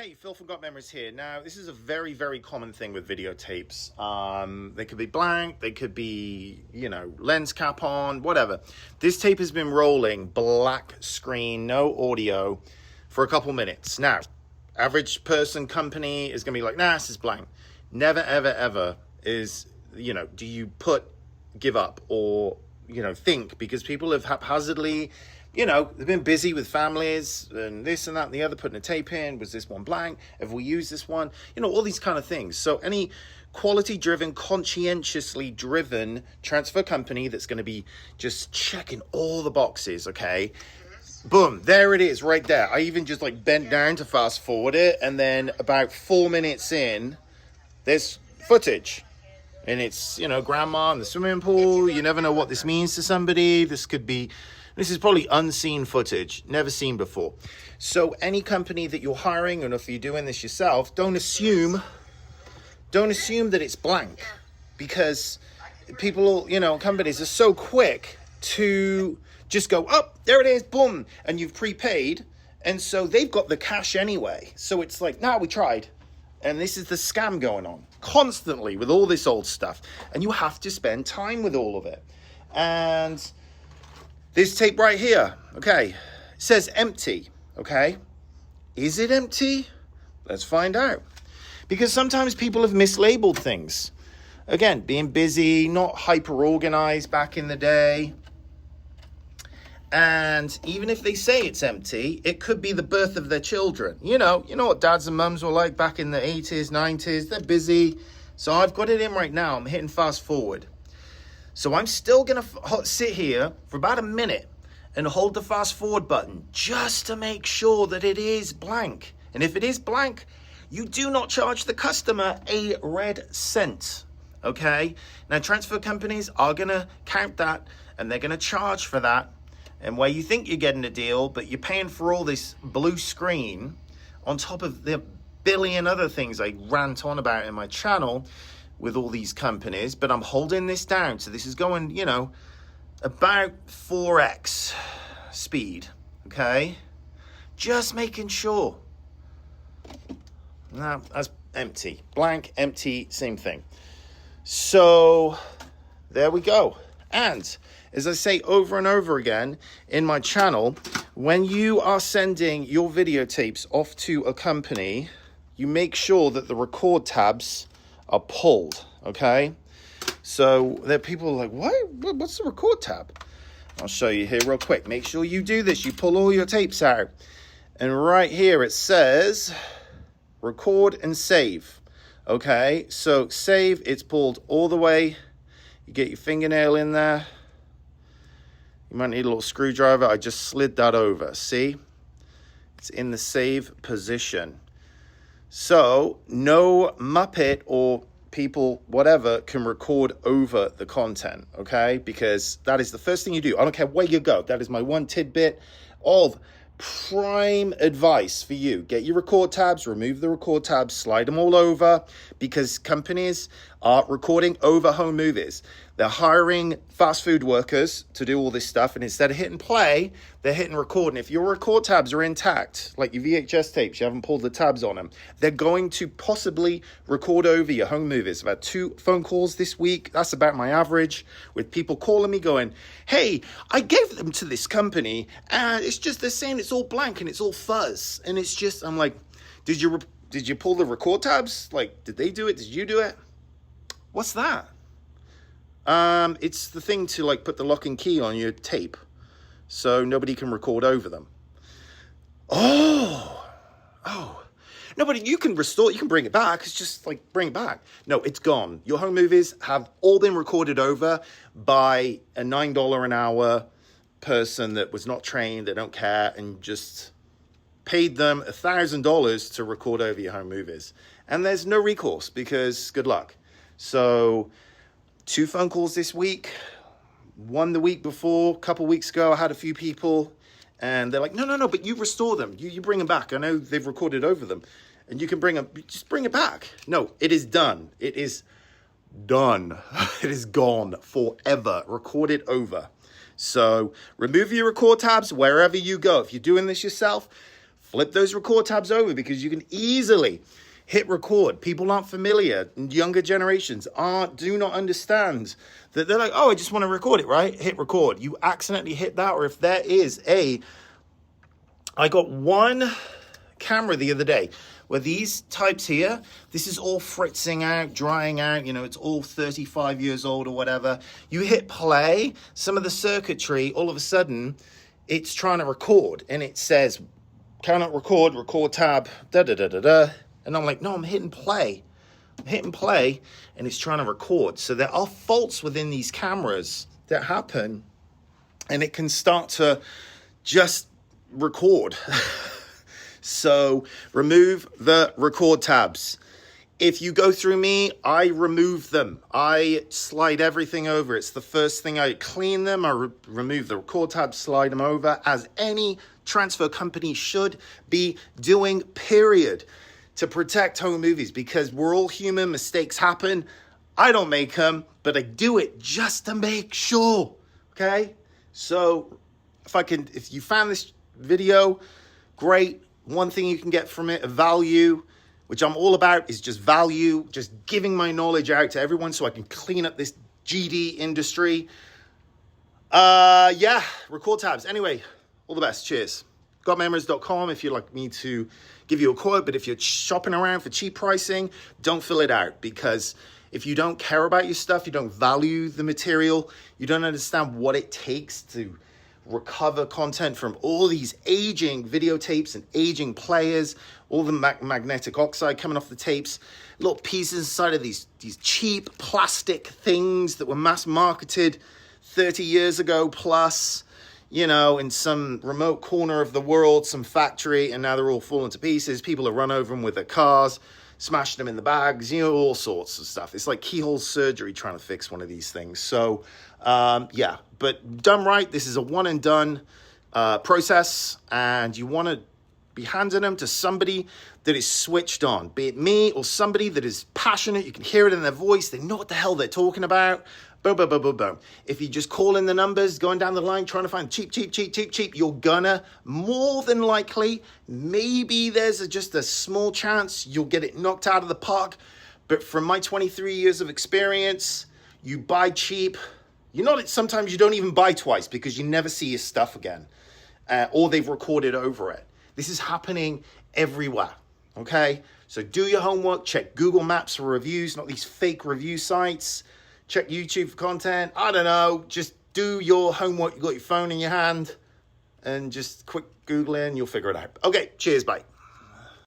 Hey, Phil from Got Memories here. Now, this is a very, very common thing with videotapes. They could be blank, they could be, lens cap on, whatever. This tape has been rolling, black screen, no audio, for a couple minutes. Now, average person, company is going to be like, nah, this is blank. Never, ever, ever is, do you give up or, think, because people have haphazardly, they've been busy with families and this and that and the other, putting a tape in. Was this one blank? Have we used this one? All these kind of things. So any quality-driven, conscientiously driven transfer company that's going to be just checking all the boxes, okay? Boom, there it is right there. I even just bent down to fast forward it, and then about 4 minutes in, there's footage. And it's, grandma in the swimming pool. You never know what this means to somebody. This is probably unseen footage, never seen before. So any company that you're hiring, and if you're doing this yourself, don't assume that it's blank, because people, companies are so quick to just go, oh, there it is, boom, and you've prepaid, and so they've got the cash anyway. So it's like, we tried. And this is the scam going on constantly with all this old stuff. And you have to spend time with all of it. And this tape right here, okay, says empty, okay? Is it empty? Let's find out. Because sometimes people have mislabeled things. Again, being busy, not hyper-organized back in the day. And even if they say it's empty, it could be the birth of their children. You know what dads and mums were like back in the 80s, 90s. They're busy. So I've got it in right now. I'm hitting fast forward. So I'm still going to sit here for about a minute and hold the fast forward button just to make sure that it is blank. And if it is blank, you do not charge the customer a red cent. Okay? Now, transfer companies are going to count that, and they're going to charge for that. And where you think you're getting a deal, but you're paying for all this blue screen on top of the billion other things I rant on about in my channel with all these companies. But I'm holding this down. So this is going, about 4x speed. Okay? Just making sure. Now, that's empty. Blank, empty, same thing. So there we go. And as I say over and over again in my channel, when you are sending your videotapes off to a company, you make sure that the record tabs are pulled, okay? So there people are like, what? What's the record tab? I'll show you here real quick. Make sure you do this. You pull all your tapes out. And right here it says record and save. Okay, so save, it's pulled all the way. You get your fingernail in there. You might need a little screwdriver. I just slid that over. See? It's in the save position. So no Muppet or people, whatever, can record over the content, okay? Because that is the first thing you do. I don't care where you go. That is my one tidbit of prime advice for you. Get your record tabs, remove the record tabs, slide them all over, because companies are recording over home movies. They're hiring fast food workers to do all this stuff, and instead of hitting play, they're hitting record. And if your record tabs are intact, like your VHS tapes, you haven't pulled the tabs on them, they're going to possibly record over your home movies. I've had 2 phone calls this week. That's about my average, with people calling me going, hey, I gave them to this company, and it's just they're saying it's all blank and it's all fuzz. And it's just, I'm like, did you pull the record tabs? Like, did they do it? Did you do it? What's that? It's the thing to put the lock and key on your tape so nobody can record over them. Oh, no, but you can restore, you can bring it back. It's just bring it back. No, it's gone. Your home movies have all been recorded over by a $9 an hour person that was not trained, they don't care, and just paid them $1,000 to record over your home movies. And there's no recourse, because good luck. So 2 phone calls this week, 1 the week before. A couple weeks ago, I had a few people, and they're like, no, but you restore them. You bring them back. I know they've recorded over them, and you can just bring it back. No, it is done. It is done. It is gone forever. Recorded over. So remove your record tabs wherever you go. If you're doing this yourself, flip those record tabs over because you can easily hit record. People aren't familiar, younger generations do not understand that. They're like, oh, I just want to record it, right? Hit record. You accidentally hit that, or if there is I got one camera the other day where these types here, this is all fritzing out, drying out, it's all 35 years old or whatever. You hit play, some of the circuitry, all of a sudden, it's trying to record, and it says, cannot record tab, da-da-da-da-da. And I'm like, no, I'm hitting play, and it's trying to record. So there are faults within these cameras that happen, and it can start to just record. So remove the record tabs. If you go through me, I remove them. I slide everything over. It's the first thing. I clean them. I remove the record tabs, slide them over, as any transfer company should be doing, period, to protect home movies, because we're all human. Mistakes happen. I don't make them, but I do it just to make sure. Okay? So if you found this video, great. One thing you can get from it, a value, which I'm all about, is just value, just giving my knowledge out to everyone so I can clean up this GD industry. Record tabs. Anyway, all the best. Cheers. Gotmemories.com if you'd like me to give you a quote, but if you're shopping around for cheap pricing, don't fill it out, because if you don't care about your stuff, you don't value the material, you don't understand what it takes to recover content from all these aging videotapes and aging players, all the magnetic oxide coming off the tapes, little pieces inside of these cheap plastic things that were mass marketed 30 years ago plus, in some remote corner of the world, some factory, and now they're all falling to pieces. People have run over them with their cars, smashed them in the bags, all sorts of stuff. It's like keyhole surgery trying to fix one of these things. So, but done right, this is a one and done process, and you want to be handing them to somebody that is switched on, be it me or somebody that is passionate. You can hear it in their voice. They know what the hell they're talking about. Boom, boom, boom, boom, boom. If you just call in the numbers, going down the line, trying to find cheap, you're gonna, more than likely, maybe there's just a small chance you'll get it knocked out of the park. But from my 23 years of experience, you buy cheap. Sometimes you don't even buy twice because you never see your stuff again, or they've recorded over it. This is happening everywhere, okay? So do your homework, check Google Maps for reviews, not these fake review sites. Check YouTube for content. I don't know. Just do your homework. You got your phone in your hand and just quick Google in. You'll figure it out. Okay. Cheers. Bye.